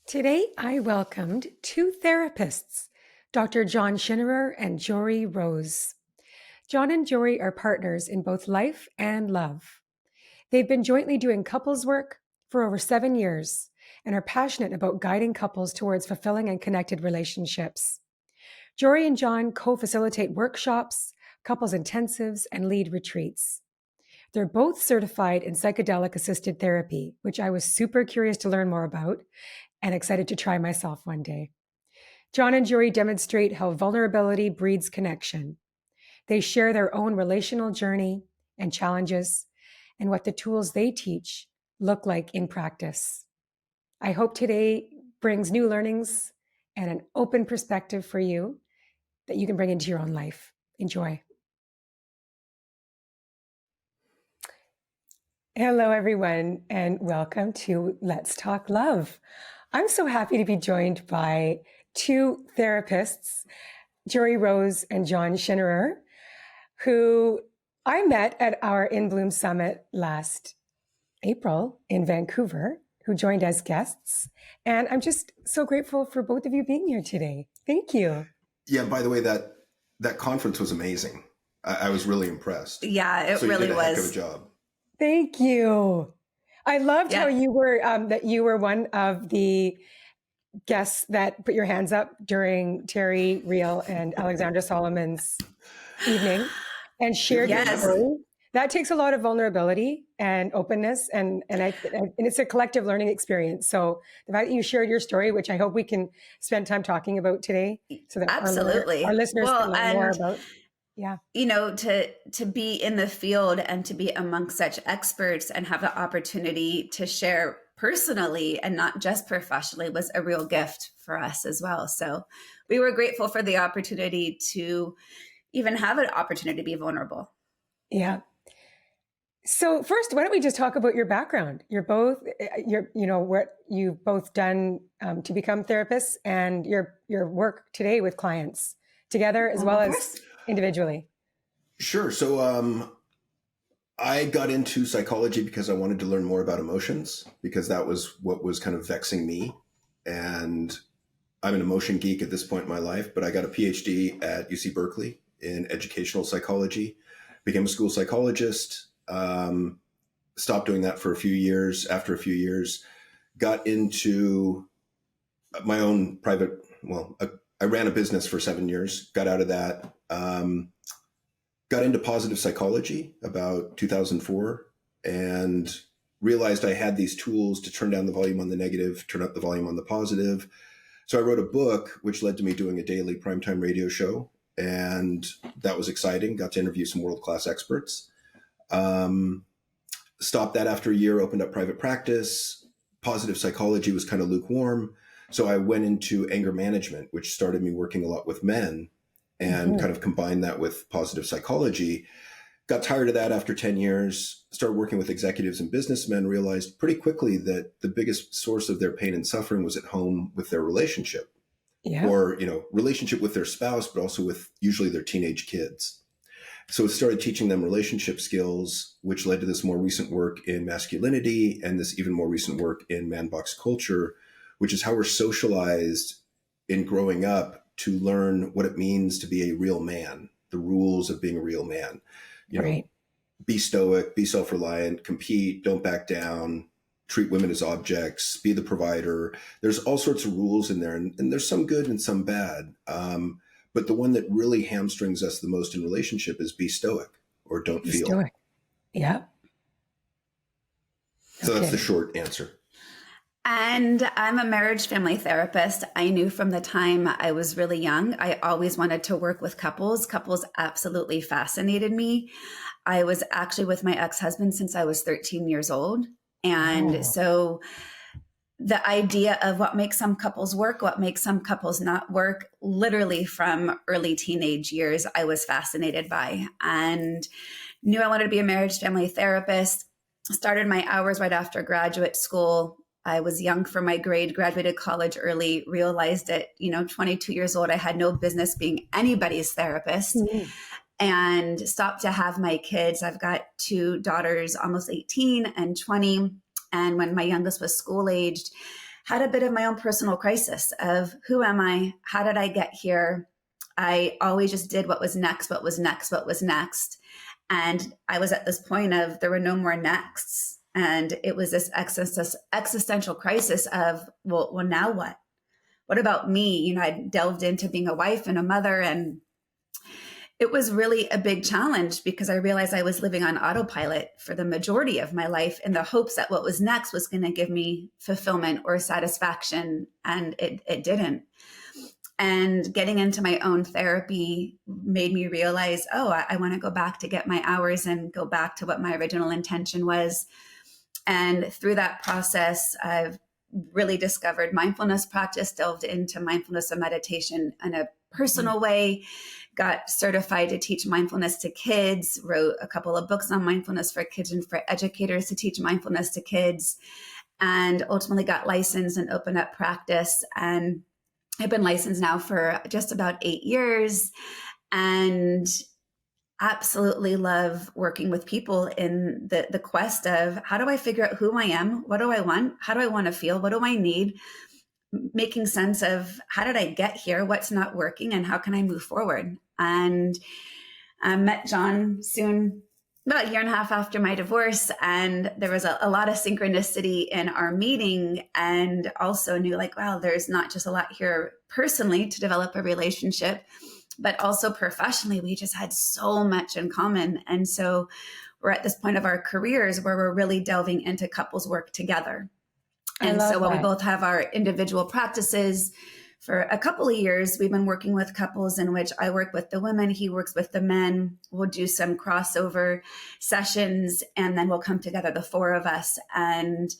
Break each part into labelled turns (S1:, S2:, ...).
S1: Today, I welcomed two therapists, Dr. John Schinnerer and Joree Rose. John and Joree are partners in both life and love. They've been jointly doing couples work for over 7 years and are passionate about guiding couples towards fulfilling and connected relationships. Joree and John co-facilitate workshops, couples intensives, and lead retreats. They're both certified in psychedelic-assisted therapy, which I was super curious to learn more about and excited to try myself one day. John and Joree demonstrate how vulnerability breeds connection. They share their own relational journey and challenges and what the tools they teach look like in practice. I hope today brings new learnings and an open perspective for you that you can bring into your own life. Enjoy. Hello, everyone, and welcome to Let's Talk Love. I'm so happy to be joined by two therapists, Joree Rose and John Schinnerer, who I met at our In Bloom Summit last April in Vancouver, who joined as guests. And I'm just so grateful for both of you being here today. Thank you.
S2: Yeah, by the way, that conference was amazing. I was really impressed.
S3: Yeah, it really
S2: you did a
S3: was.
S2: heck of a job.
S1: Thank you. I loved how you were, that you were one of the guests that put your hands up during Terry Real and Alexandra Solomon's evening and shared your story. That takes a lot of vulnerability and openness, and it's a collective learning experience. So the fact that you shared your story, which I hope we can spend time talking about today, so that our listeners can learn more about. Yeah.
S3: You know, to be in the field and to be amongst such experts and have the opportunity to share personally and not just professionally was a real gift for us as well. So we were grateful for the opportunity to even have an opportunity to be vulnerable.
S1: Yeah. So first, why don't we just talk about your background? What you've both done to become therapists and your work today with clients together as well as individually.
S2: Sure. So I got into psychology because I wanted to learn more about emotions, because that was what was kind of vexing me. And I'm an emotion geek at this point in my life, but I got a PhD at UC Berkeley in educational psychology, became a school psychologist, stopped doing that for a few years. After a few years, got into my own private, I ran a business for 7 years, got out of that, got into positive psychology about 2004 and realized I had these tools to turn down the volume on the negative, turn up the volume on the positive. So I wrote a book, which led to me doing a daily primetime radio show. And that was exciting. Got to interview some world-class experts. Stopped that after a year, opened up private practice. Positive psychology was kind of lukewarm. So I went into anger management, which started me working a lot with men and kind of combined that with positive psychology. Got tired of that after 10 years, started working with executives and businessmen, realized pretty quickly that the biggest source of their pain and suffering was at home with their relationship or, relationship with their spouse, but also with usually their teenage kids. So I started teaching them relationship skills, which led to this more recent work in masculinity and this even more recent work in man box culture, which is how we're socialized in growing up to learn what it means to be a real man, the rules of being a real man. Be stoic, be self-reliant, compete, don't back down, treat women as objects, be the provider. There's all sorts of rules in there, and there's some good and some bad. But the one that really hamstrings us the most in relationship is be stoic or don't feel.
S1: Stoic. Yeah.
S2: So that's the short answer.
S3: And I'm a marriage family therapist. I knew from the time I was really young, I always wanted to work with couples. Couples absolutely fascinated me. I was actually with my ex-husband since I was 13 years old. And so the idea of what makes some couples work, what makes some couples not work, literally from early teenage years, I was fascinated by and knew I wanted to be a marriage family therapist. Started my hours right after graduate school. I was young for my grade, graduated college early, realized at 22 years old, I had no business being anybody's therapist and stopped to have my kids. I've got two daughters, almost 18 and 20. And when my youngest was school aged, had a bit of my own personal crisis of who am I? How did I get here? I always just did what was next, what was next, what was next. And I was at this point of there were no more nexts. And it was this existential crisis of, well, now what? What about me? You know, I delved into being a wife and a mother, and it was really a big challenge because I realized I was living on autopilot for the majority of my life in the hopes that what was next was going to give me fulfillment or satisfaction. And it didn't. And getting into my own therapy made me realize, oh, I want to go back to get my hours and go back to what my original intention was. And through that process, I've really discovered mindfulness practice, delved into mindfulness and meditation in a personal way, got certified to teach mindfulness to kids, wrote a couple of books on mindfulness for kids and for educators to teach mindfulness to kids, and ultimately got licensed and opened up practice. And I've been licensed now for just about 8 years, and absolutely love working with people in the quest of how do I figure out who I am? What do I want? How do I want to feel? What do I need? Making sense of how did I get here? What's not working? And how can I move forward? And I met John soon, about a year and a half after my divorce. And there was a lot of synchronicity in our meeting, and also knew like, wow, there's not just a lot here personally to develop a relationship, but also professionally, we just had so much in common. And so we're at this point of our careers where we're really delving into couples work together. And so while we both have our individual practices, for a couple of years, we've been working with couples in which I work with the women, he works with the men. We'll do some crossover sessions, and then we'll come together, the four of us. And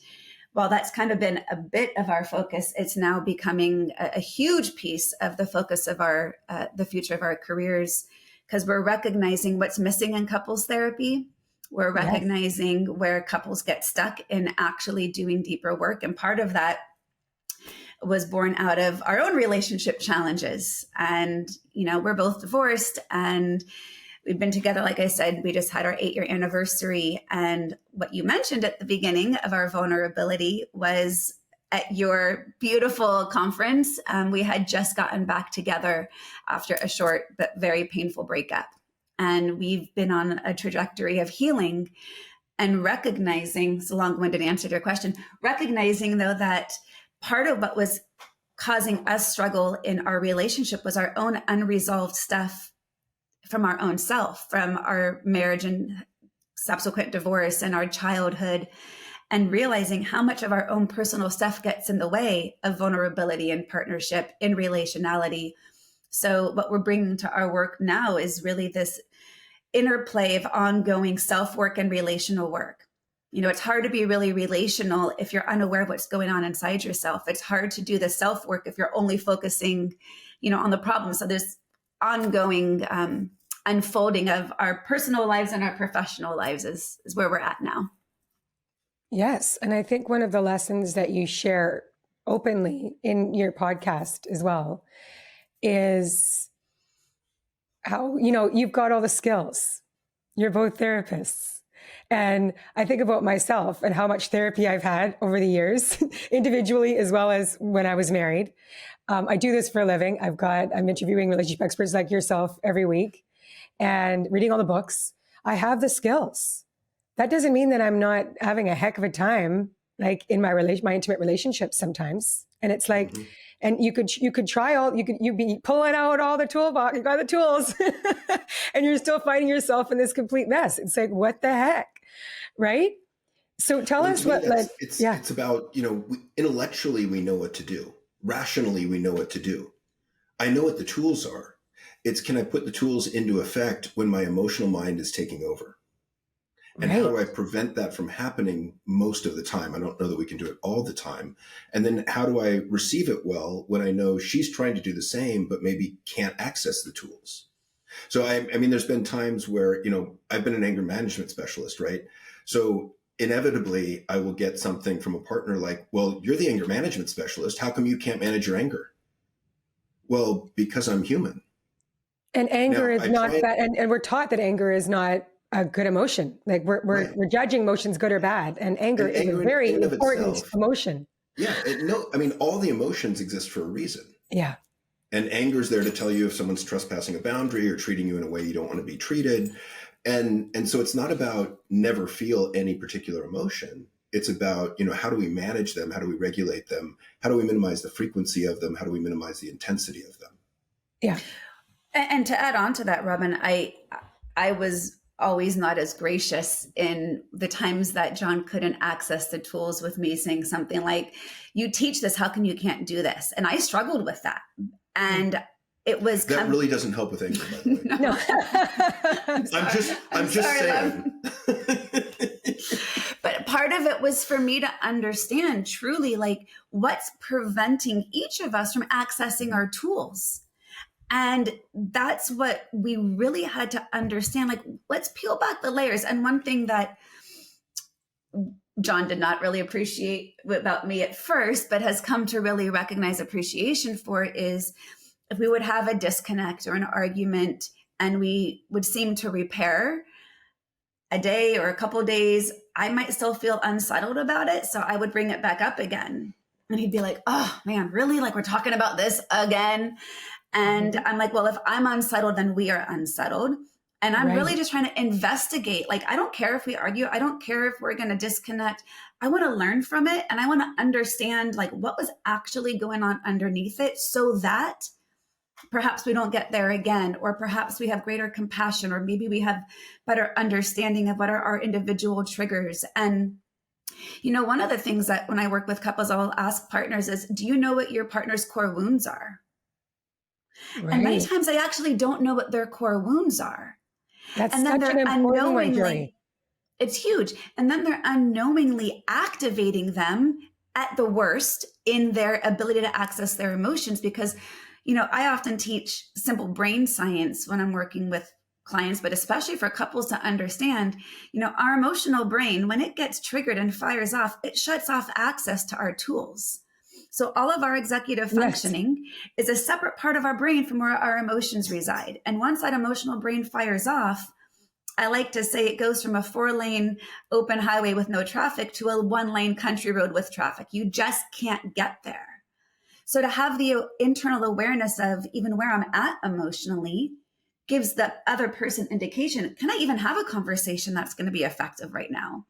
S3: while that's kind of been a bit of our focus, it's now becoming a huge piece of the focus of our the future of our careers, because we're recognizing what's missing in couples therapy. We're recognizing where couples get stuck in actually doing deeper work. And part of that was born out of our own relationship challenges. And, you know, we're both divorced, and we've been together. Like I said, we just had our 8-year anniversary. And what you mentioned at the beginning of our vulnerability was at your beautiful conference. We had just gotten back together after a short but very painful breakup. And we've been on a trajectory of healing and recognizing, it's a long-winded answer to your question, recognizing though that part of what was causing us struggle in our relationship was our own unresolved stuff from our own self, from our marriage and subsequent divorce and our childhood, and realizing how much of our own personal stuff gets in the way of vulnerability in partnership, in relationality. So what we're bringing to our work now is really this interplay of ongoing self-work and relational work. You know, it's hard to be really relational if you're unaware of what's going on inside yourself. It's hard to do the self-work if you're only focusing, you know, on the problem. So there's ongoing unfolding of our personal lives and our professional lives is where we're at now.
S1: Yes. And I think one of the lessons that you share openly in your podcast as well is how, you know, you've got all the skills. You're both therapists. And I think about myself and how much therapy I've had over the years, individually as well as when I was married. I do this for a living. I'm interviewing relationship experts like yourself every week and reading all the books. I have the skills. That doesn't mean that I'm not having a heck of a time, like in my intimate relationships sometimes. And it's like, and you could try you'd be pulling out all the toolbox, you got the tools, and you're still finding yourself in this complete mess. It's like, what the heck? Right? So tell us what
S2: it's about, you know, intellectually we know what to do. Rationally, we know what to do. I know what the tools are. It's, can I put the tools into effect when my emotional mind is taking over? And how do I prevent that from happening most of the time? I don't know that we can do it all the time. And then how do I receive it well when I know she's trying to do the same, but maybe can't access the tools? So I mean, there's been times where, you know, I've been an anger management specialist, right? So inevitably I will get something from a partner like, well, you're the anger management specialist. How come you can't manage your anger? Well, because I'm human.
S1: And anger is not that, and we're taught that anger is not a good emotion. Like we're judging emotions good or bad. And anger is a very important emotion.
S2: Yeah. No, I mean, all the emotions exist for a reason.
S1: Yeah.
S2: And anger is there to tell you if someone's trespassing a boundary or treating you in a way you don't want to be treated. And so it's not about never feel any particular emotion. It's about, how do we manage them? How do we regulate them? How do we minimize the frequency of them? How do we minimize the intensity of them?
S1: Yeah.
S3: And to add on to that, Robin, I was always not as gracious in the times that John couldn't access the tools with me, saying something like, you teach this, how come you can't do this? And I struggled with that. And it was
S2: that really doesn't help with anger, by the way.
S3: No.
S2: I'm just saying.
S3: But part of it was for me to understand truly, like, what's preventing each of us from accessing our tools. And that's what we really had to understand. Like, let's peel back the layers. And one thing that John did not really appreciate about me at first, but has come to really recognize appreciation for, is if we would have a disconnect or an argument and we would seem to repair a day or a couple of days, I might still feel unsettled about it. So I would bring it back up again. And he'd be like, oh man, really? Like, we're talking about this again? And I'm like, well, if I'm unsettled, then we are unsettled. And I'm really just trying to investigate. Like, I don't care if we argue. I don't care if we're going to disconnect. I want to learn from it. And I want to understand, like, what was actually going on underneath it, so that perhaps we don't get there again, or perhaps we have greater compassion, or maybe we have better understanding of what are our individual triggers. And, one of the things that when I work with couples, I'll ask partners is, do you know what your partner's core wounds are? Right. And many times I actually don't know what their core wounds are.
S1: That's
S3: and then
S1: such
S3: they're
S1: an important one,
S3: unknowingly,
S1: Joree.
S3: it's huge. And then they're unknowingly activating them at the worst in their ability to access their emotions. Because, I often teach simple brain science when I'm working with clients, but especially for couples to understand, our emotional brain, when it gets triggered and fires off, it shuts off access to our tools. So all of our executive functioning is a separate part of our brain from where our emotions reside. And once that emotional brain fires off, I like to say it goes from a 4-lane open highway with no traffic to a 1-lane country road with traffic. You just can't get there. So to have the internal awareness of even where I'm at emotionally gives the other person indication, can I even have a conversation that's going to be effective right now?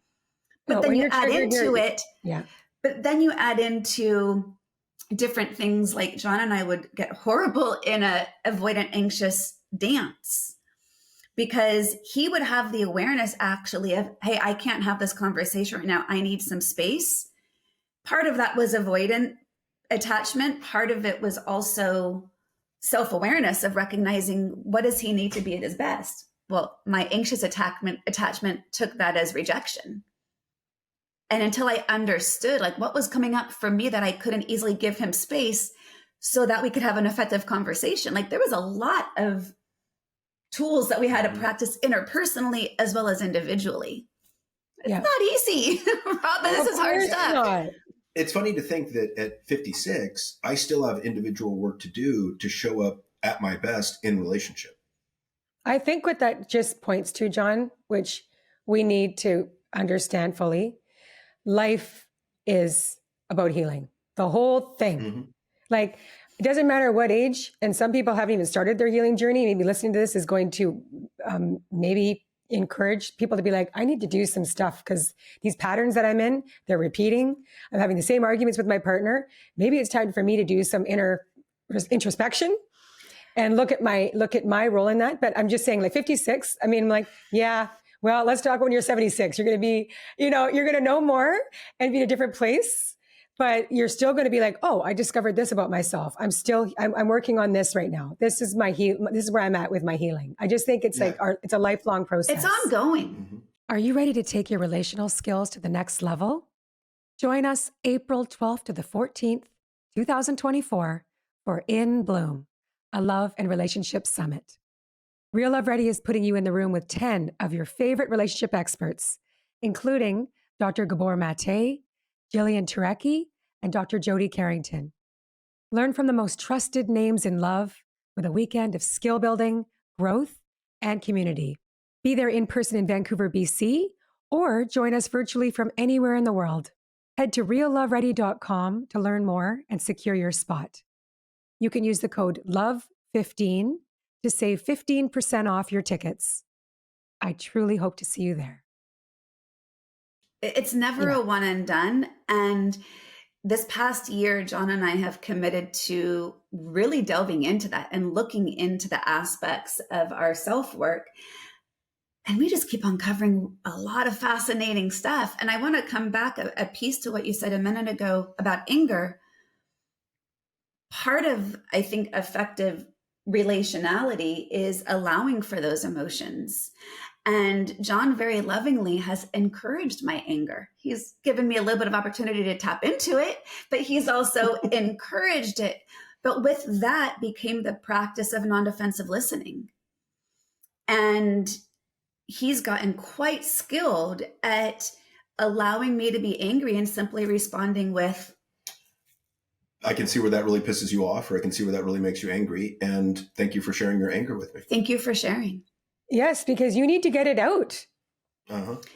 S3: But then you add into it. Yeah. But then you add into different things, like John and I would get horrible in a avoidant anxious dance, because he would have the awareness actually of, hey, I can't have this conversation right now. I need some space. Part of that was avoidant attachment. Part of it was also self-awareness of recognizing, what does he need to be at his best? Well, my anxious attachment took that as rejection. And until I understood, like, what was coming up for me that I couldn't easily give him space so that we could have an effective conversation. Like, there was a lot of tools that we had to practice interpersonally as well as individually. It's not easy, Robin. This is hard stuff.
S2: It's funny to think that at 56, I still have individual work to do to show up at my best in relationship.
S1: I think what that just points to, John, which we need to understand fully, life is about healing. The whole thing. Mm-hmm. Like, it doesn't matter what age, and some people haven't even started their healing journey. Maybe listening to this is going to maybe encourage people to be like, I need to do some stuff because these patterns that I'm in, they're repeating. I'm having the same arguments with my partner. Maybe it's time for me to do some inner introspection and look at my role in that. But I'm just saying, like, 56, I mean, I'm like, yeah, well, let's talk when you're 76. You're going to be, you're going to know more and be in a different place, but you're still going to be like, oh, I discovered this about myself. I'm working on this right now. This is this is where I'm at with my healing. I just think it's it's a lifelong process.
S3: It's ongoing.
S2: Mm-hmm.
S1: Are you ready to take your relational skills to the next level? Join us April 12th to the 14th, 2024 for In Bloom, a love and relationship summit. Real Love Ready is putting you in the room with 10 of your favorite relationship experts, including Dr. Gabor Mate, Jillian Turecki, and Dr. Jody Carrington. Learn from the most trusted names in love with a weekend of skill building, growth, and community. Be there in person in Vancouver, BC, or join us virtually from anywhere in the world. Head to realloveready.com to learn more and secure your spot. You can use the code LOVE15 to save 15% off your tickets. I truly hope to see you there.
S3: It's never a one and done. And this past year, John and I have committed to really delving into that and looking into the aspects of our self-work. And we just keep uncovering a lot of fascinating stuff. And I want to come back a piece to what you said a minute ago about anger. Part of, I think, effective relationality is allowing for those emotions. And John very lovingly has encouraged my anger. He's given me a little bit of opportunity to tap into it, but he's also encouraged it. But with that became the practice of non-defensive listening. And he's gotten quite skilled at allowing me to be angry and simply responding with,
S2: I can see where that really pisses you off, or I can see where that really makes you angry. And thank you for sharing your anger with me.
S3: Thank you for sharing.
S1: Yes, because you need to get it out.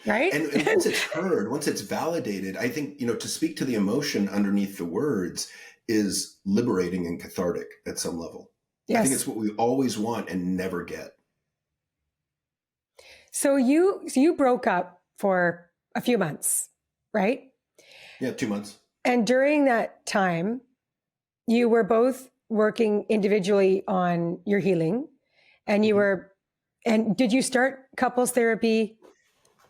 S1: Right?
S2: And once it's heard, once it's validated, I think, to speak to the emotion underneath the words is liberating and cathartic at some level. Yes. I think it's what we always want and never get.
S1: So you broke up for a few months, right?
S2: Yeah, 2 months.
S1: And during that time, you were both working individually on your healing, and you were, and did you start couples therapy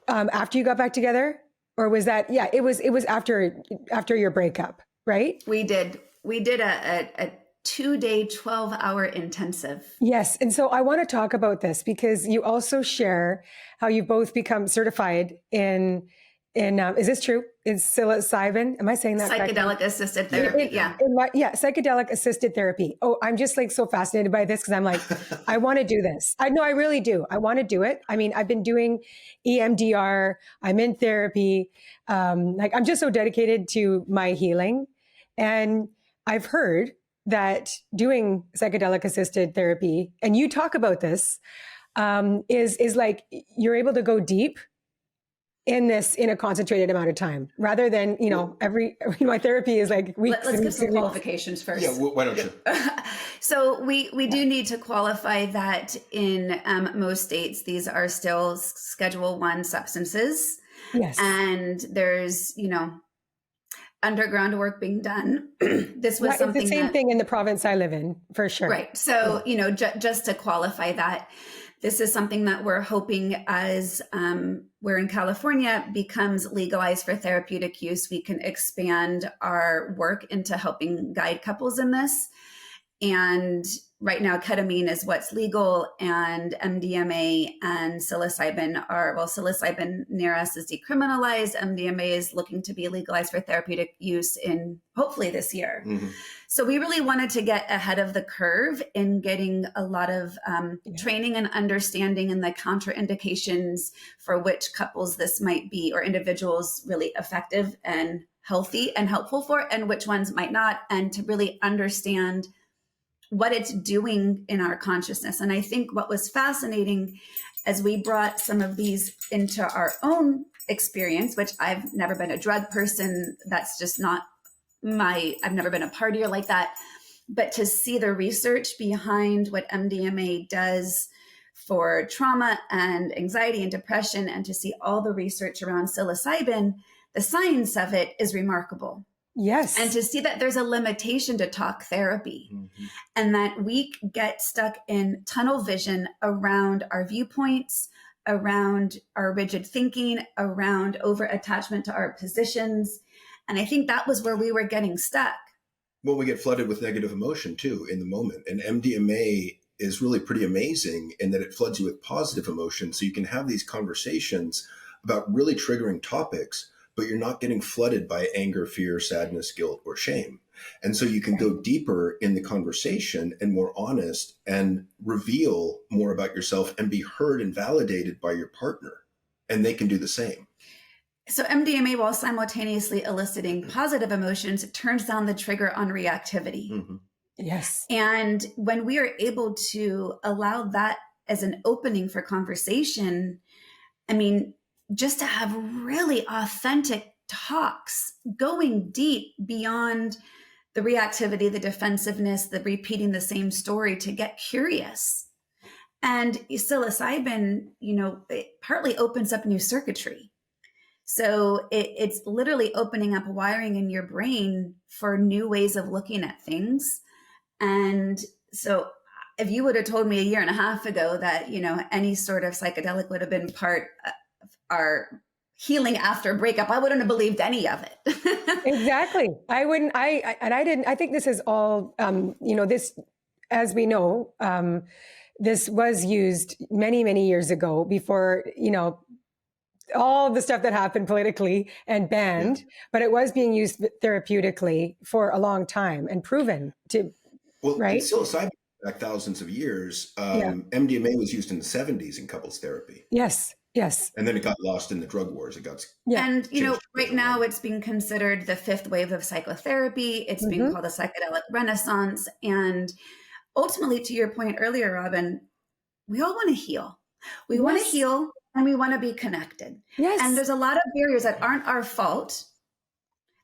S1: after you got back together, or was that? Yeah, it was after your breakup, right?
S3: We did a 2-day, 12-hour intensive.
S1: Yes, and so I want to talk about this because you also share how you've both become certified in is this true? In psilocybin? Am I saying that correctly?
S3: Psychedelic-assisted therapy, yeah.
S1: Psychedelic-assisted therapy. Oh, I'm just like so fascinated by this because I'm like, I want to do this. I know I really do. I want to do it. I mean, I've been doing EMDR. I'm in therapy. I'm just so dedicated to my healing. And I've heard that doing psychedelic-assisted therapy, and you talk about this, is like you're able to go deep in a concentrated amount of time rather than, my therapy is like weeks.
S3: Let's give some qualifications first.
S2: Yeah, why don't you?
S3: So we do need to qualify that in most states, these are still Schedule I substances.
S1: Yes.
S3: And there's, underground work being done. This was something
S1: it's the same thing in the province I live in, for sure.
S3: Right. So, just to qualify that, this is something that we're hoping as we're in California becomes legalized for therapeutic use, we can expand our work into helping guide couples in this. And right now, ketamine is what's legal, and MDMA and psilocybin psilocybin near us is decriminalized. MDMA is looking to be legalized for therapeutic use in hopefully this year. Mm-hmm. So we really wanted to get ahead of the curve in getting a lot of training and understanding and the contraindications for which couples this might be, or individuals, really effective and healthy and helpful for, and which ones might not, and to really understand what it's doing in our consciousness. And I think what was fascinating as we brought some of these into our own experience, which I've never been a drug person, that's just not I've never been a partier like that, but to see the research behind what MDMA does for trauma and anxiety and depression, and to see all the research around psilocybin, the science of it is remarkable.
S1: Yes.
S3: And to see that there's a limitation to talk therapy, and that we get stuck in tunnel vision around our viewpoints, around our rigid thinking, around over attachment to our positions. And I think that was where we were getting stuck.
S2: Well, we get flooded with negative emotion too in the moment. And MDMA is really pretty amazing in that it floods you with positive emotion. So you can have these conversations about really triggering topics, but you're not getting flooded by anger, fear, sadness, guilt, or shame. And so you can go deeper in the conversation and more honest and reveal more about yourself and be heard and validated by your partner. And they can do the same.
S3: So MDMA, while simultaneously eliciting positive emotions, turns down the trigger on reactivity.
S2: Mm-hmm.
S1: Yes.
S3: And when we are able to allow that as an opening for conversation, I mean, just to have really authentic talks, going deep beyond the reactivity, the defensiveness, the repeating the same story, to get curious. And psilocybin, it partly opens up new circuitry. So it's literally opening up wiring in your brain for new ways of looking at things. And so if you would have told me a year and a half ago that, any sort of psychedelic would have been part of our healing after breakup, I wouldn't have believed any of it.
S1: Exactly. I wouldn't, I think this is all, this, as we know, this was used many, many years ago before, all the stuff that happened politically and banned, but it was being used therapeutically for a long time and proven to,
S2: Well,
S1: right?
S2: and psilocybin back thousands of years.
S1: Yeah.
S2: MDMA was used in the 70s in couples therapy.
S1: Yes. Yes.
S2: And then it got lost in the drug wars. It got
S3: And right now it's being considered the fifth wave of psychotherapy. It's being called a psychedelic renaissance. And ultimately, to your point earlier, Robin, we all want to heal. We want to heal and we want to be connected.
S1: Yes.
S3: And there's a lot of barriers that aren't our fault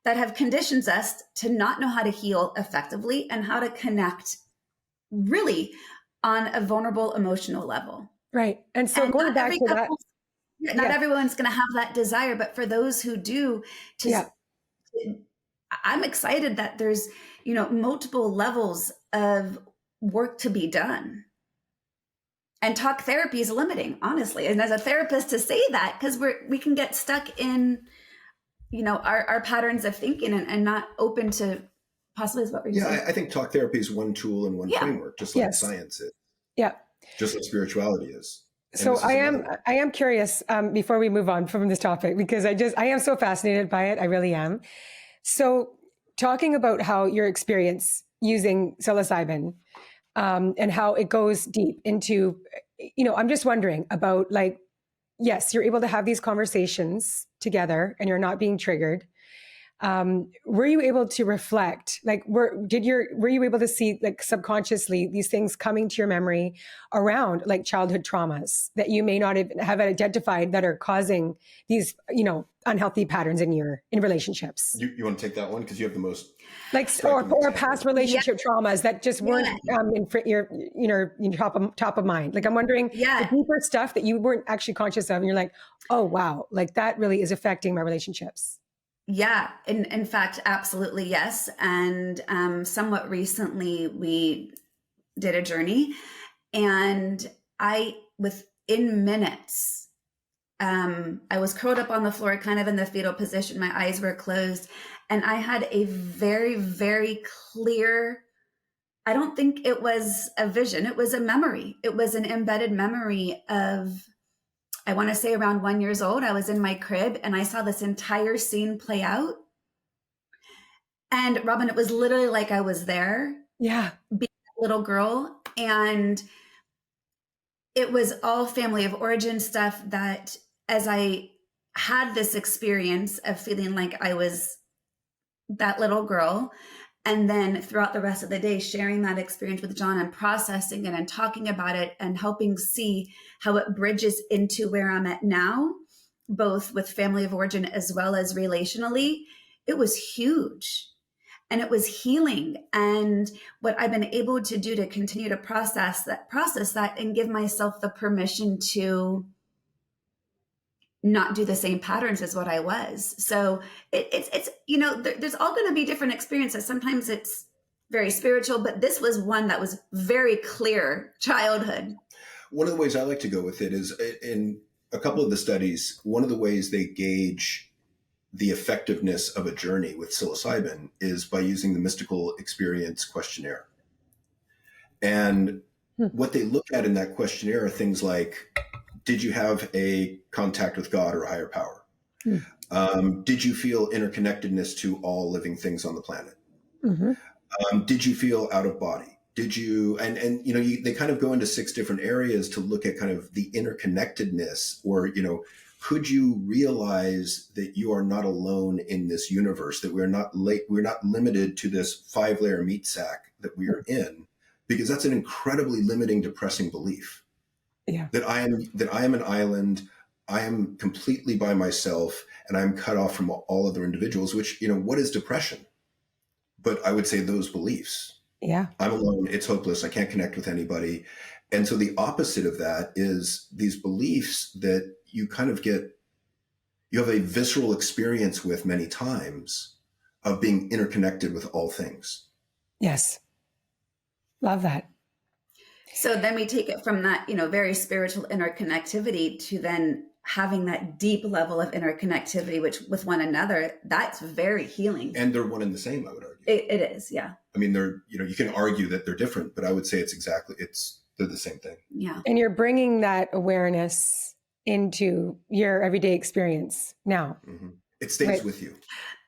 S3: that have conditioned us to not know how to heal effectively and how to connect really on a vulnerable emotional level.
S1: Right. And so going back to that.
S3: Not everyone's going to have that desire, but for those who do, I'm excited that there's, multiple levels of work to be done. And talk therapy is limiting, honestly. And as a therapist to say that, because we can get stuck in, our patterns of thinking and not open to possibilities. What were you saying?
S2: I think talk therapy is one tool and one framework, just like science is.
S1: Yeah.
S2: Just like spirituality is.
S1: So I am curious before we move on from this topic, because I am so fascinated by it. I really am. So talking about how your experience using psilocybin and how it goes deep into, I'm just wondering about, like, yes, you're able to have these conversations together and you're not being triggered. Were you able to reflect, like, were you able to see, like, subconsciously these things coming to your memory around, like, childhood traumas that you may not have identified that are causing these, unhealthy patterns in relationships?
S2: You want to take that one? Because you have the most,
S1: like, or past relationship traumas that just weren't in top of mind. Like, I'm wondering the deeper stuff that you weren't actually conscious of, and you're like, oh wow, like that really is affecting my relationships.
S3: Yeah, in fact, absolutely, yes. And somewhat recently, we did a journey, and within minutes, I was curled up on the floor, kind of in the fetal position. My eyes were closed, and I had a very, very clear, I don't think it was a vision, it was a memory. It was an embedded memory of, I want to say around 1 year old, I was in my crib and I saw this entire scene play out. And Robin, it was literally like I was there. Yeah. Being a little girl. And it was all family of origin stuff that, as I had this experience of feeling like I was that little girl, and then throughout the rest of the day, sharing that experience with John and processing it and talking about it and helping see how it bridges into where I'm at now, both with family of origin as well as relationally, it was huge. And it was healing. And what I've been able to do to continue to process that and give myself the permission to not do the same patterns as what I was. So it's there's all going to be different experiences. Sometimes it's very spiritual, but this was one that was very clear childhood.
S2: One of the ways I like to go with it is, in a couple of the studies, one of the ways they gauge the effectiveness of a journey with psilocybin is by using the mystical experience questionnaire. And what they look at in that questionnaire are things like, did you have a contact with God or a higher power? Did you feel interconnectedness to all living things on the planet? Did you feel out of body? Did you, they kind of go into 6 different areas to look at kind of the interconnectedness, or, could you realize that you are not alone in this universe, that we're not limited to this 5-layer meat sack that we are in, because that's an incredibly limiting, depressing belief. Yeah. That I am an island. I am completely by myself and I'm cut off from all other individuals, which, what is depression? But I would say those beliefs.
S1: Yeah.
S2: I'm alone. It's hopeless. I can't connect with anybody. And so the opposite of that is these beliefs that you kind of you have a visceral experience with many times of being interconnected with all things.
S1: Yes. Love that.
S3: So then we take it from that, very spiritual interconnectivity to then having that deep level of interconnectivity, which with one another, that's very healing.
S2: And they're one and the same, I would argue.
S3: It is, yeah.
S2: I mean, you can argue that they're different, but I would say they're the same thing.
S3: Yeah.
S1: And you're bringing that awareness into your everyday experience now.
S2: Mm-hmm. It stays with you.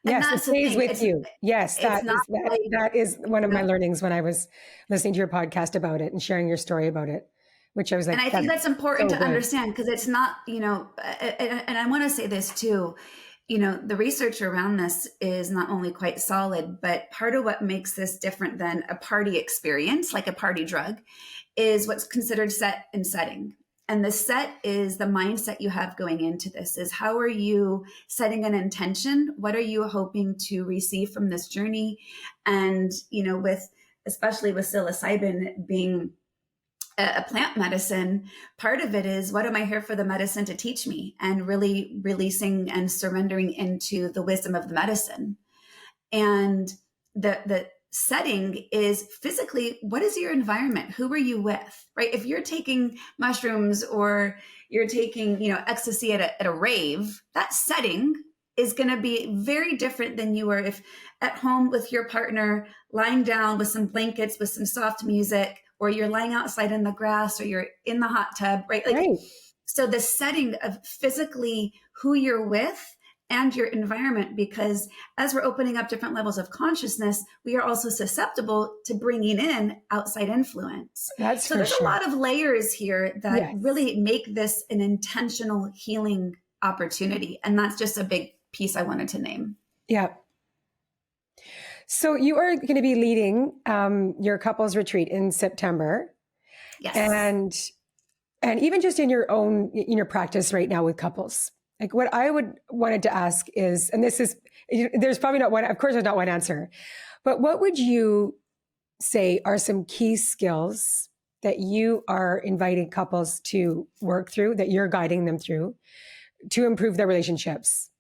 S1: Yes, it stays with you. Yes, that is one of my learnings when I was listening to your podcast about it and sharing your story about it, which I was like,
S3: and I think that's important to understand, because it's not, and I want to say this too, the research around this is not only quite solid, but part of what makes this different than a party experience, like a party drug, is what's considered set and setting. And the set is the mindset you have going into this. Is how are you setting an intention? What are you hoping to receive from this journey? And, especially with psilocybin being a plant medicine, part of it is, what am I here for the medicine to teach me? And really releasing and surrendering into the wisdom of the medicine. And the setting is physically, what is your environment? Who are you with, right? If you're taking mushrooms or you're taking, ecstasy at a rave, that setting is going to be very different than you are if at home with your partner, lying down with some blankets, with some soft music, or you're lying outside in the grass, or you're in the hot tub, right?
S1: Right.
S3: So the setting of physically who you're with and your environment, because as we're opening up different levels of consciousness, we are also susceptible to bringing in outside influence. So there's a lot of layers here that really make this an intentional healing opportunity. And that's just a big piece I wanted to name.
S1: Yeah. So you are going to be leading your couples retreat in September.
S3: Yes.
S1: And even just in your own, practice right now with couples. Like what I wanted to ask is, and there's probably not one, of course there's not one answer, but what would you say are some key skills that you are inviting couples to work through, that you're guiding them through to improve their relationships?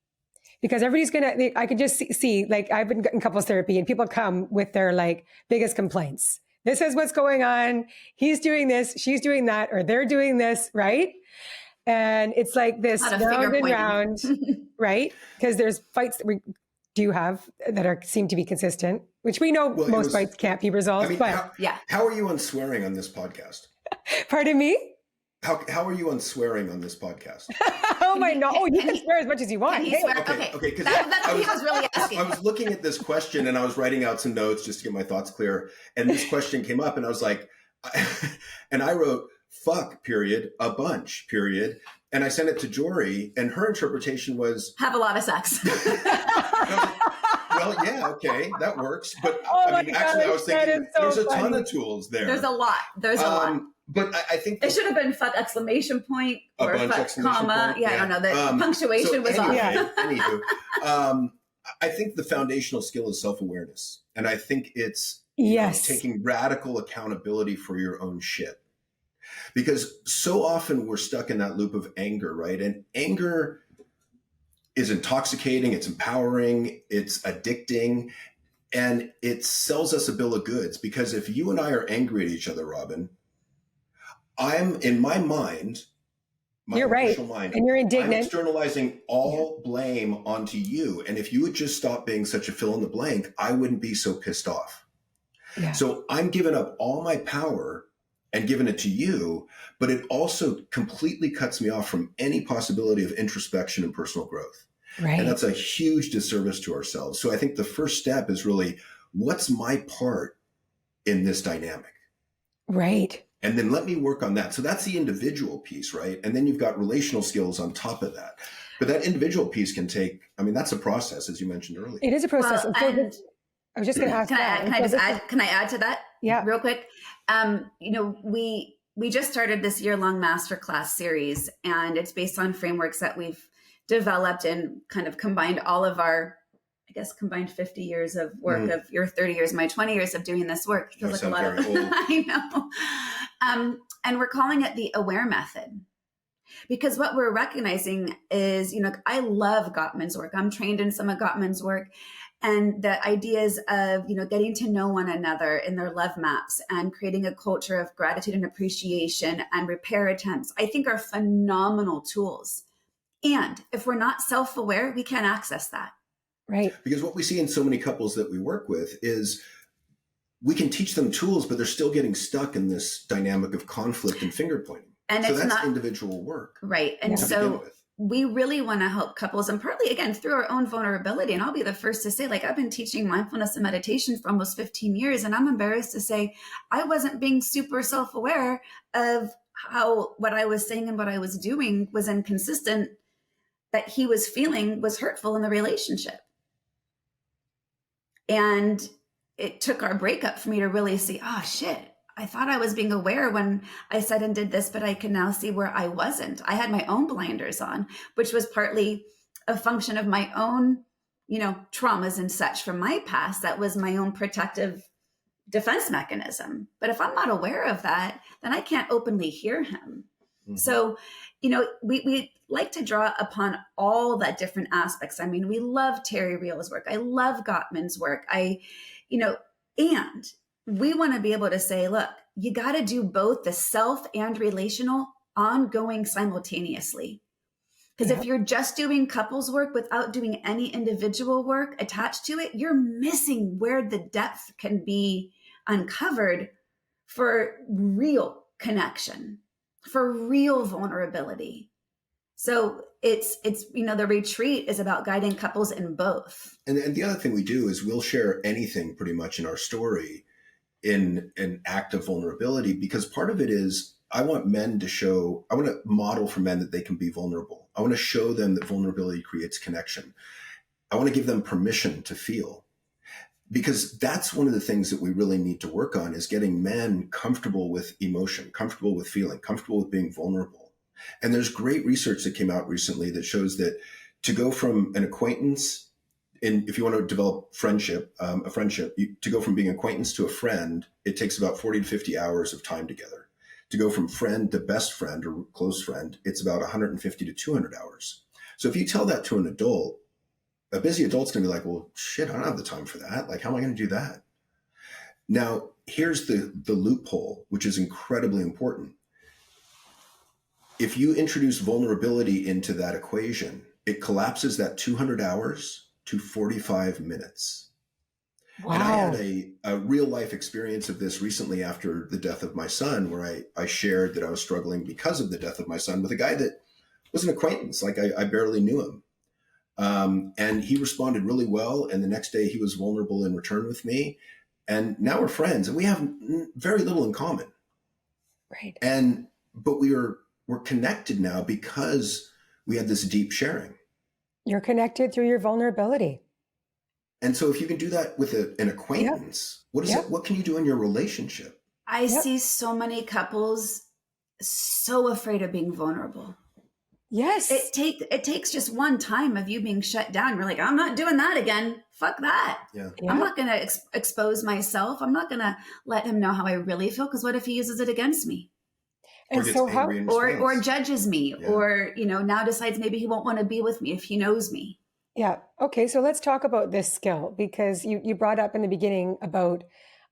S1: Because everybody's I can just see, like I've been in couples therapy and people come with their biggest complaints. This is what's going on. He's doing this, she's doing that, or they're doing this, right? And it's like this round and round, right? Because there's fights that we do have that seem to be consistent, which we know most fights can't be resolved.
S2: How are you on swearing on this podcast?
S1: Pardon me?
S2: How are you on swearing on this podcast?
S1: Oh my no! Oh, you can swear as much as you want.
S3: Okay. Because that's what he was really asking.
S2: I was looking at this question and I was writing out some notes just to get my thoughts clear. And this question came up and I was like, and I wrote, fuck, period, a bunch, period. And I sent it to Joree and her interpretation was...
S3: have a lot of sex.
S2: Well, yeah, okay, that works. But I was thinking there's a ton of tools there.
S3: There's a lot.
S2: But I think...
S3: it should have been fuck exclamation point or fuck comma. Yeah, I don't know. The punctuation was off.
S2: Anywho, I think the foundational skill is self-awareness. And I think it's taking radical accountability for your own shit. Because so often we're stuck in that loop of anger, right? And anger is intoxicating, it's empowering, it's addicting, and it sells us a bill of goods. Because if you and I are angry at each other, Robin, I'm in my mind,
S1: you're right, and you're indignant.
S2: I'm externalizing all blame onto you. And if you would just stop being such a fill in the blank, I wouldn't be so pissed off. Yeah. So I'm giving up all my power and giving it to you, but it also completely cuts me off from any possibility of introspection and personal growth. Right. And that's a huge disservice to ourselves. So I think the first step is really, what's my part in this dynamic?
S1: Right.
S2: And then let me work on that. So that's the individual piece, right? And then you've got relational skills on top of that. But that individual piece can take, that's a process, as you mentioned earlier.
S1: It is a process. Well, I was just going to ask
S3: Can I add to that?
S1: Yeah.
S3: Real quick. we just started this year-long masterclass series, and it's based on frameworks that we've developed and kind of combined all of our, I guess, combined 50 years of work of your 30 years, my 20 years of doing this work. It feels like a lot of, I know. And we're calling it the AWARE method. Because what we're recognizing is, I love Gottman's work. I'm trained in some of Gottman's work. And the ideas of, getting to know one another in their love maps and creating a culture of gratitude and appreciation and repair attempts, I think are phenomenal tools. And if we're not self-aware, we can't access that.
S1: Right.
S2: Because what we see in so many couples that we work with is we can teach them tools, but they're still getting stuck in this dynamic of conflict and finger pointing. And so that's not individual work.
S3: Right. And so we really want to help couples, and partly, again, through our own vulnerability. And I'll be the first to say, I've been teaching mindfulness and meditation for almost 15 years. And I'm embarrassed to say I wasn't being super self-aware of how what I was saying and what I was doing was inconsistent, that he was feeling was hurtful in the relationship. And it took our breakup for me to really see, oh, shit. I thought I was being aware when I said and did this, but I can now see where I wasn't. I had my own blinders on, which was partly a function of my own, traumas and such from my past. That was my own protective defense mechanism. But if I'm not aware of that, then I can't openly hear him. Mm-hmm. So, we like to draw upon all that different aspects. I mean, we love Terry Reel's work. I love Gottman's work. And we want to be able to say, look, you got to do both the self and relational ongoing simultaneously. Because if you're just doing couples work without doing any individual work attached to it, you're missing where the depth can be uncovered for real connection, for real vulnerability. So it's the retreat is about guiding couples in both.
S2: And the other thing we do is we'll share anything pretty much in our story in an act of vulnerability, because part of it is I want to model for men that they can be vulnerable. I want to show them that vulnerability creates connection. I want to give them permission to feel, because that's one of the things that we really need to work on, is getting men comfortable with emotion, comfortable with feeling, comfortable with being vulnerable. And there's great research that came out recently that shows that to go from an acquaintance, and if you want to develop a friendship, to go from being an acquaintance to a friend, it takes about 40 to 50 hours of time together. To go from friend to best friend or close friend, it's about 150 to 200 hours. So if you tell that to an adult, a busy adult's going to be like, well, shit, I don't have the time for that. How am I going to do that? Now, here's the loophole, which is incredibly important. If you introduce vulnerability into that equation, it collapses that 200 hours to 45 minutes. Wow. And I had a real life experience of this recently after the death of my son, where I shared that I was struggling because of the death of my son with a guy that was an acquaintance. I barely knew him. And he responded really well. And the next day he was vulnerable in return with me. And now we're friends and we have very little in common.
S1: Right.
S2: But we're connected now because we had this deep sharing.
S1: You're connected through your vulnerability.
S2: And so if you can do that with an acquaintance, what can you do in your relationship?
S3: I see so many couples so afraid of being vulnerable.
S1: Yes.
S3: It takes just one time of you being shut down. You're like, I'm not doing that again. Fuck that. Yeah. I'm not going to expose myself. I'm not going to let him know how I really feel, because what if he uses it against me?
S1: And so
S3: or judges me, or, now decides maybe he won't want to be with me if he knows me.
S1: Yeah. Okay. So let's talk about this skill, because you brought up in the beginning about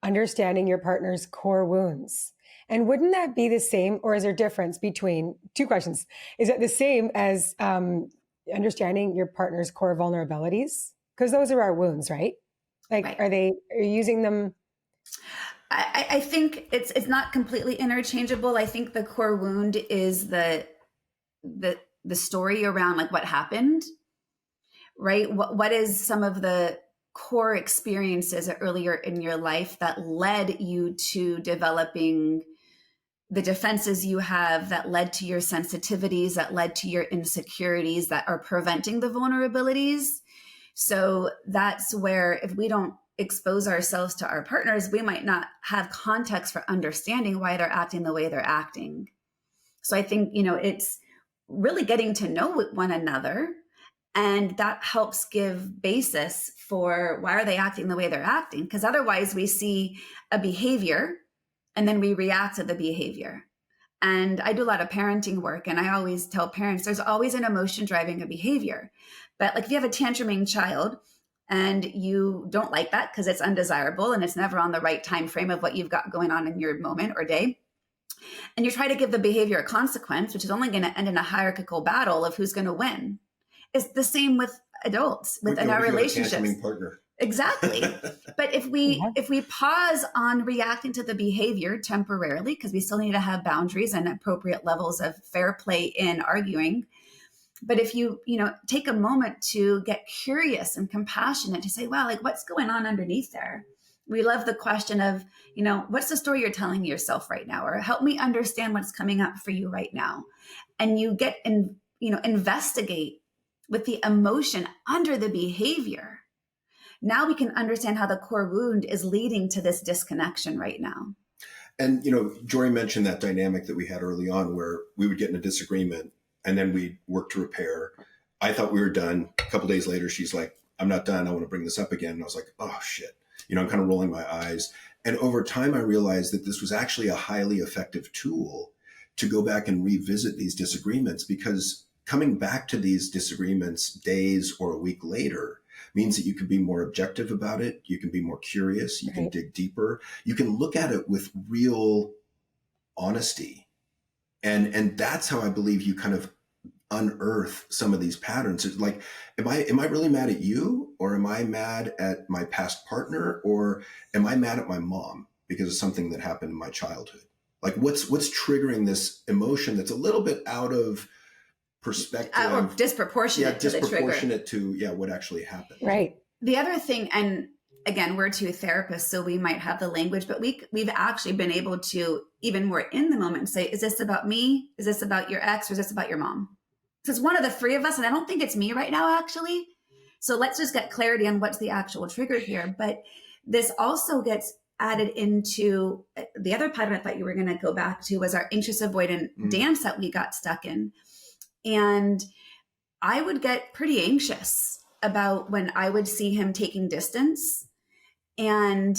S1: understanding your partner's core wounds. And wouldn't that be the same, or is there a difference between two questions? Is it the same as understanding your partner's core vulnerabilities? Because those are our wounds, right? Right. Are you using them?
S3: I think it's not completely interchangeable. I think the core wound is the story around what happened, right? What is some of the core experiences earlier in your life that led you to developing the defenses you have, that led to your sensitivities, that led to your insecurities, that are preventing the vulnerabilities. So that's where if expose ourselves to our partners, we might not have context for understanding why they're acting the way they're acting. So I think, it's really getting to know one another, and that helps give basis for why are they acting the way they're acting? Because otherwise we see a behavior and then we react to the behavior. And I do a lot of parenting work, and I always tell parents there's always an emotion driving a behavior. But like if you have a tantruming child and you don't like that because it's undesirable and it's never on the right time frame of what you've got going on in your moment or day, and you try to give the behavior a consequence, which is only going to end in a hierarchical battle of who's going to win. It's the same with adults, within our relationships.
S2: Partner.
S3: Exactly. But if we pause on reacting to the behavior temporarily, because we still need to have boundaries and appropriate levels of fair play in arguing. But if you take a moment to get curious and compassionate to say, wow, like what's going on underneath there? We love the question of, what's the story you're telling yourself right now? Or help me understand what's coming up for you right now. And you get investigate with the emotion under the behavior. Now we can understand how the core wound is leading to this disconnection right now.
S2: And, Joree mentioned that dynamic that we had early on where we would get in a disagreement and then we'd work to repair. I thought we were done. A couple of days later, she's like, I'm not done. I want to bring this up again. And I was like, oh, shit. I'm kind of rolling my eyes. And over time, I realized that this was actually a highly effective tool to go back and revisit these disagreements, because coming back to these disagreements days or a week later means that you can be more objective about it. You can be more curious. You can dig deeper. You can look at it with real honesty. And that's how I believe you kind of unearth some of these patterns. It's like, am I really mad at you, or am I mad at my past partner, or am I mad at my mom because of something that happened in my childhood? Like what's triggering this emotion that's a little bit out of perspective
S3: or disproportionate to the trigger.
S2: Disproportionate to what actually happened.
S1: Right.
S3: The other thing, and again, we're two therapists, so we might have the language, but we've actually been able to, even more in the moment, say, is this about me? Is this about your ex? Or is this about your mom? So it's one of the three of us, and I don't think it's me right now, actually. So let's just get clarity on what's the actual trigger here. But this also gets added into the other pattern I thought you were going to go back to was our anxious avoidant dance that we got stuck in. And I would get pretty anxious about when I would see him taking distance, and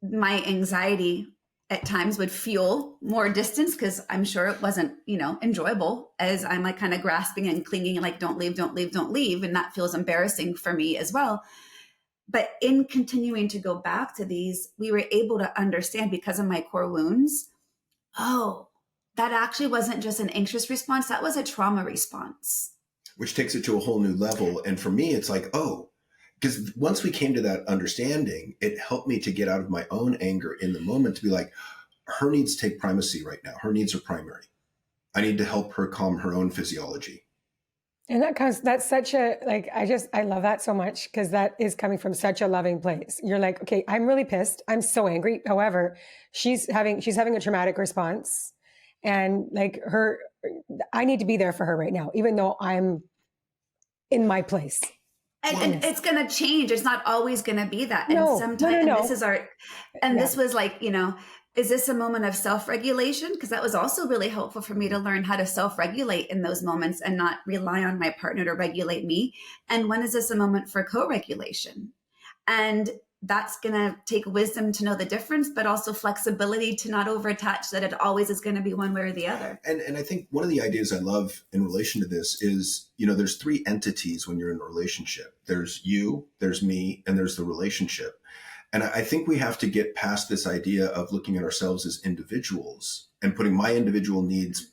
S3: my anxiety at times would fuel more distance because I'm sure it wasn't, enjoyable, as I'm like kind of grasping and clinging and like, don't leave, don't leave, don't leave. And that feels embarrassing for me as well. But in continuing to go back to these, we were able to understand, because of my core wounds, oh, that actually wasn't just an anxious response. That was a trauma response.
S2: Which takes it to a whole new level. And for me, it's like, oh, because once we came to that understanding, it helped me to get out of my own anger in the moment, to be like, her needs take primacy right now. Her needs are primary. I need to help her calm her own physiology.
S1: And that's such a, I love that so much, because that is coming from such a loving place. You're like, okay, I'm really pissed. I'm so angry. However, she's having a traumatic response, and I need to be there for her right now, even though I'm in my place.
S3: And it's going to change. It's not always going to be that.
S1: No,
S3: and sometimes,
S1: no.
S3: and this is this was like, is this a moment of self-regulation? Because that was also really helpful for me to learn how to self-regulate in those moments and not rely on my partner to regulate me. And when is this a moment for co-regulation? And that's going to take wisdom to know the difference, but also flexibility to not overattach that it always is going to be one way or the other.
S2: And I think one of the ideas I love in relation to this is, there's three entities when you're in a relationship. There's you, there's me, and there's the relationship. And I think we have to get past this idea of looking at ourselves as individuals and putting my individual needs,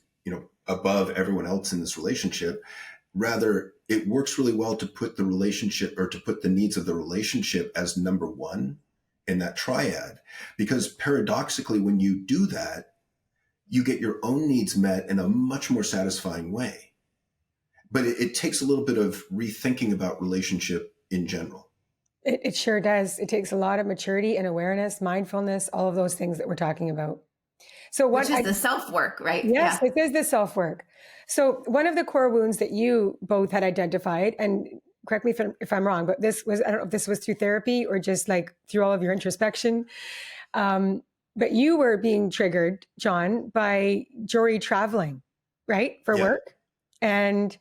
S2: above everyone else in this relationship. Rather, it works really well to put the relationship, or to put the needs of the relationship as number one in that triad. Because paradoxically, when you do that, you get your own needs met in a much more satisfying way. But it takes a little bit of rethinking about relationship in general.
S1: It sure does. It takes a lot of maturity and awareness, mindfulness, all of those things that we're talking about. So
S3: which is the self-work, right?
S1: Yes, It is the self-work. So one of the core wounds that you both had identified, and correct me if I'm wrong, but this was, I don't know if this was through therapy or just like through all of your introspection. But you were being triggered, John, by Joree traveling, right? For work. And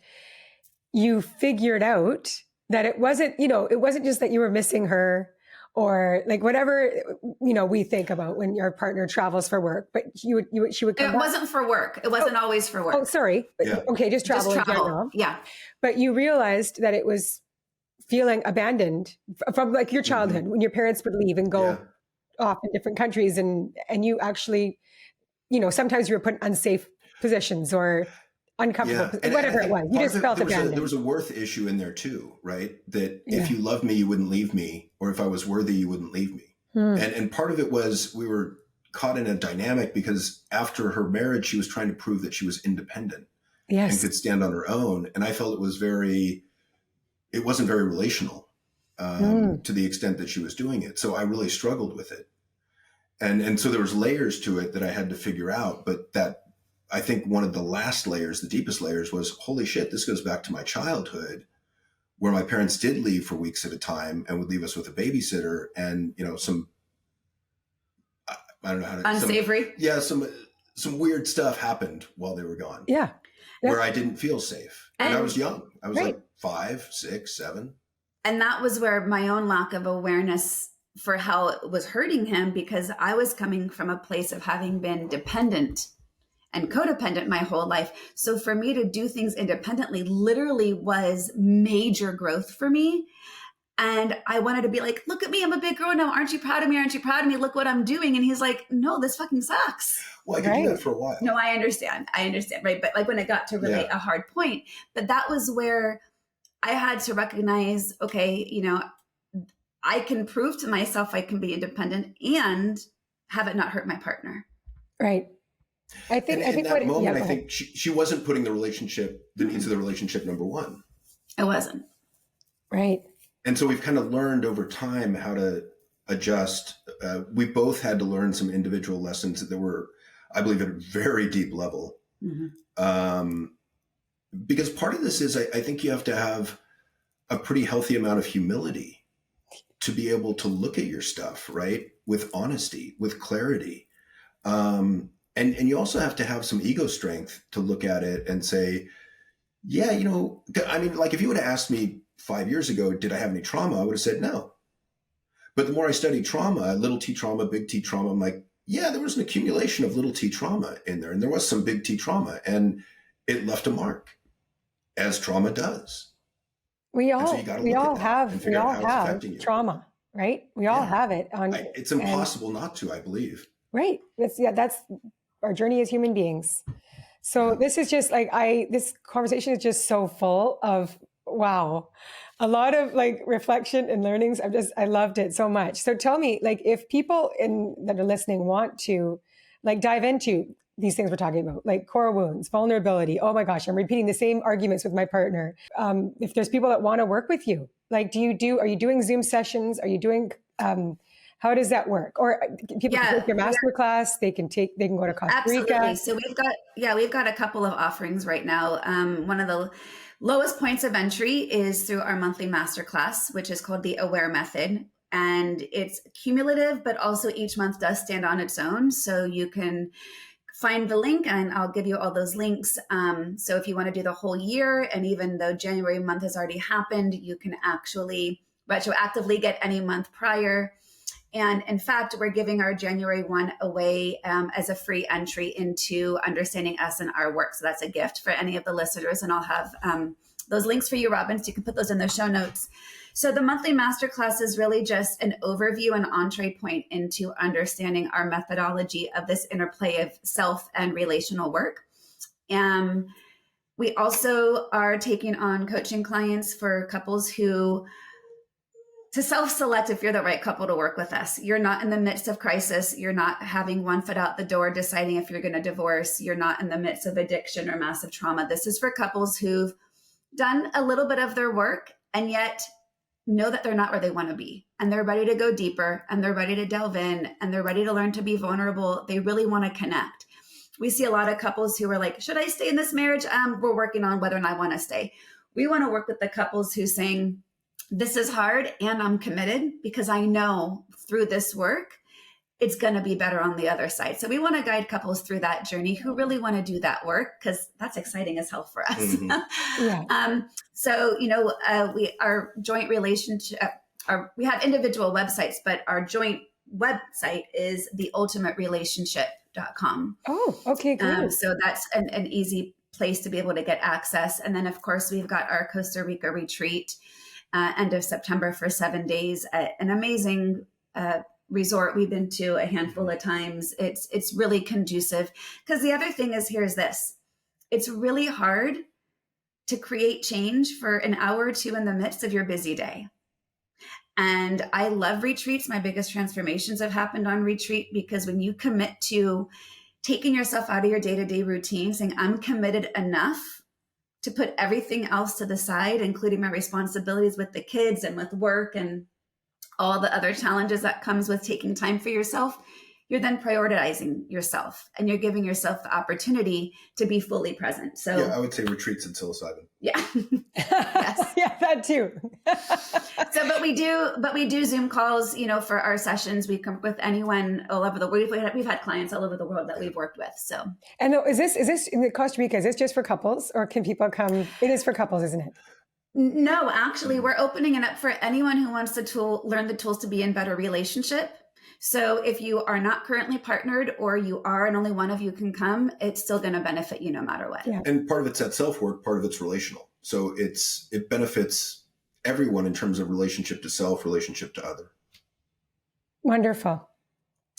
S1: you figured out that it wasn't, it wasn't just that you were missing her or like whatever, we think about when your partner travels for work, but she would come
S3: It wasn't for work. It wasn't always for work.
S1: Oh, sorry. Okay. Just travel in general.
S3: Yeah.
S1: But you realized that it was feeling abandoned from like your childhood when your parents would leave and go off in different countries. And you actually, sometimes you were put in unsafe positions or uncomfortable, whatever it was. You just felt abandoned.
S2: There was a worth issue in there too, right? That if you loved me, you wouldn't leave me. Or if I was worthy, you wouldn't leave me. And part of it was we were caught in a dynamic because after her marriage, she was trying to prove that she was independent and could stand on her own. And I felt it wasn't very relational to the extent that she was doing it. So I really struggled with it. And so there was layers to it that I had to figure out, but that I think one of the last layers, the deepest layers was, holy shit, this goes back to my childhood where my parents did leave for weeks at a time and would leave us with a babysitter and, some, I don't know how to.
S3: Unsavory.
S2: Some weird stuff happened while they were gone.
S1: Yeah.
S2: Where I didn't feel safe. And I was young. I was like 5, 6, 7.
S3: And that was where my own lack of awareness for how it was hurting him, because I was coming from a place of having been dependent and codependent my whole life. So for me to do things independently literally was major growth for me. And I wanted to be like, look at me, I'm a big girl now. Aren't you proud of me? Aren't you proud of me? Look what I'm doing. And he's like, no, this fucking sucks.
S2: Well, I could do that for a while.
S3: No, I understand. Right. But like when it got to really a hard point, but that was where I had to recognize, okay, I can prove to myself I can be independent and have it not hurt my partner.
S1: Right. I think
S2: she wasn't putting the needs of the relationship number one.
S3: It wasn't.
S1: Right.
S2: And so we've kind of learned over time how to adjust. We both had to learn some individual lessons that were, I believe, at a very deep level. Because part of this is, I think you have to have a pretty healthy amount of humility to be able to look at your stuff, right? With honesty, with clarity. And you also have to have some ego strength to look at it and say, like if you would have asked me 5 years ago, did I have any trauma? I would have said no. But the more I studied trauma, little T trauma, big T trauma, I'm like, there was an accumulation of little T trauma in there. And there was some big T trauma and it left a mark, as trauma does.
S1: We all have trauma, right? We all have it.
S2: It's impossible not to, I believe.
S1: Right. That's our journey as human beings. So this is just like, this conversation is just so full of, wow, a lot of like reflection and learnings. I loved it so much. So tell me, like, if people that are listening want to like dive into these things we're talking about, like core wounds, vulnerability. Oh my gosh, I'm repeating the same arguments with my partner. If there's people that want to work with you, like, are you doing Zoom sessions? Are you doing, how does that work? Or people can take your master class, they can go to Costa Rica.
S3: Absolutely. So we've got a couple of offerings right now. One of the lowest points of entry is through our monthly masterclass, which is called the AWARE method. And it's cumulative, but also each month does stand on its own. So you can find the link and I'll give you all those links. So if you want to do the whole year, and even though January month has already happened, you can actually retroactively get any month prior. And in fact, we're giving our January 1 away as a free entry into understanding us and our work. So that's a gift for any of the listeners. And I'll have those links for you, Robin, so you can put those in the show notes. So the monthly masterclass is really just an overview and entree point into understanding our methodology of this interplay of self and relational work. We also are taking on coaching clients for couples to self-select if you're the right couple to work with us. You're not in the midst of crisis. You're not having one foot out the door, deciding if you're going to divorce. You're not in the midst of addiction or massive trauma. This is for couples who've done a little bit of their work and yet know that they're not where they want to be. And they're ready to go deeper, and they're ready to delve in, and they're ready to learn to be vulnerable. They really want to connect. We see a lot of couples who are like, should I stay in this marriage? We're working on whether or not I want to stay. We want to work with the couples who's saying, this is hard and I'm committed because I know through this work, it's going to be better on the other side. So we want to guide couples through that journey who really want to do that work, because that's exciting as hell for us.
S2: Mm-hmm.
S1: Yeah.
S3: So, our joint relationship, we have individual websites, but our joint website is theultimaterelationship.com.
S1: Oh, okay, great.
S3: So that's an easy place to be able to get access. And then, of course, we've got our Costa Rica retreat, end of September for 7 days at an amazing resort we've been to a handful of times. It's really conducive, because the other thing is, here's this. It's really hard to create change for an hour or two in the midst of your busy day. And I love retreats. My biggest transformations have happened on retreat, because when you commit to taking yourself out of your day-to-day routine, saying, I'm committed enough to put everything else to the side, including my responsibilities with the kids and with work and all the other challenges that comes with taking time for yourself, you're then prioritizing yourself, and you're giving yourself the opportunity to be fully present. So
S2: yeah, I would say retreats and psilocybin.
S3: Yeah. Yes.
S1: Yeah, that too.
S3: So, but we do Zoom calls, for our sessions. We come with anyone all over the world. We've had clients all over the world that we've worked with. So,
S1: And is this in Costa Rica? Is this just for couples, or can people come? It is for couples, isn't it?
S3: no, actually, we're opening it up for anyone who wants to learn the tools to be in better relationship. So if you are not currently partnered, or you are and only one of you can come, it's still going to benefit you no matter what.
S1: Yeah.
S2: And part of it's that self-work, part of it's relational. So it benefits everyone in terms of relationship to self, relationship to other.
S1: Wonderful.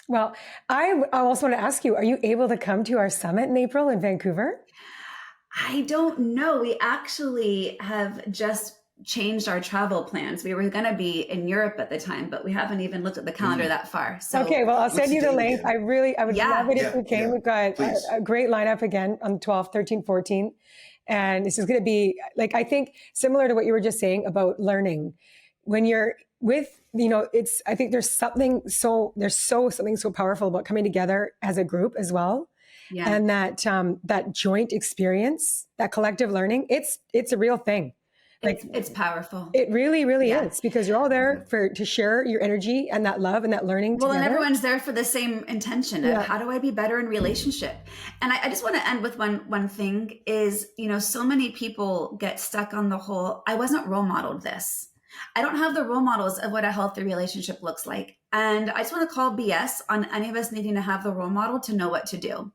S1: Well, I also want to ask you, are you able to come to our summit in April in Vancouver?
S3: I don't know. We actually have just changed our travel plans. We were going to be in Europe at the time, but we haven't even looked at the calendar that far. So
S1: okay, well, I'll send you the link. I would love it if you came.
S2: Yeah,
S1: We've got a great lineup again on 12th, 13th, 14th. And this is going to be, like, I think similar to what you were just saying about learning. When you're with, I think there's something so powerful about coming together as a group as well. Yeah. And that joint experience, that collective learning, it's a real thing. Like,
S3: it's powerful.
S1: It really, really is, because you're all there to share your energy and that love and that learning together.
S3: And everyone's there for the same intention of how do I be better in relationship? And I just want to end with one thing is, so many people get stuck on the whole, I wasn't role modeled this. I don't have the role models of what a healthy relationship looks like. And I just want to call BS on any of us needing to have the role model to know what to do.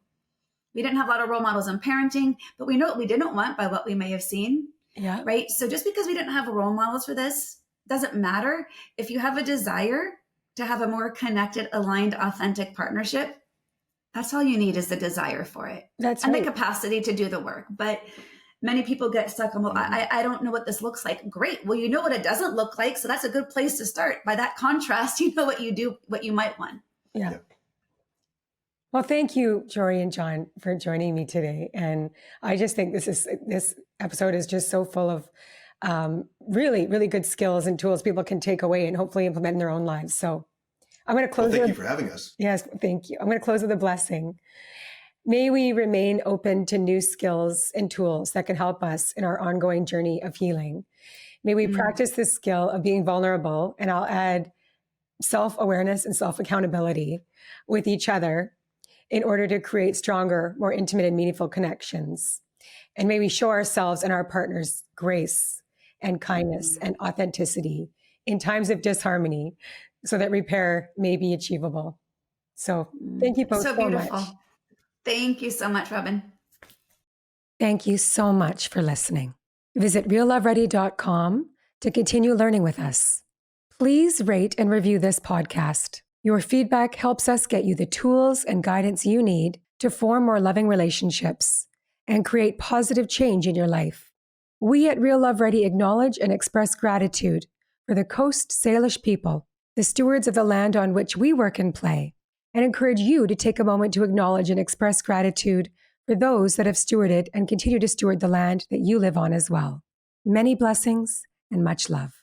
S3: We didn't have a lot of role models in parenting, but we know what we didn't want by what we may have seen. Yeah. Right. So just because we didn't have role models for this doesn't matter. If you have a desire to have a more connected, aligned, authentic partnership, that's all you need is the desire for it. That's and the capacity to do the work. But many people get stuck on, well, I don't know what this looks like. Great. Well, you know what it doesn't look like. So that's a good place to start. By that contrast, you know what you do, what you might want. Yeah.
S1: Well, thank you, Joree and John, for joining me today. And I just think this episode is just so full of really, really good skills and tools people can take away and hopefully implement in their own lives. So I'm going to close.
S2: Thank you for having us.
S1: Yes, thank you. I'm going to close with a blessing. May we remain open to new skills and tools that can help us in our ongoing journey of healing. May we practice this skill of being vulnerable, and I'll add self-awareness and self-accountability with each other in order to create stronger, more intimate and meaningful connections. And may we show ourselves and our partners grace and kindness and authenticity in times of disharmony so that repair may be achievable. So thank you both so beautiful. Much.
S3: Thank you so much, Robin.
S1: Thank you so much for listening. Visit realloveready.com to continue learning with us. Please rate and review this podcast. Your feedback helps us get you the tools and guidance you need to form more loving relationships and create positive change in your life. We at Real Love Ready acknowledge and express gratitude for the Coast Salish people, the stewards of the land on which we work and play, and encourage you to take a moment to acknowledge and express gratitude for those that have stewarded and continue to steward the land that you live on as well. Many blessings and much love.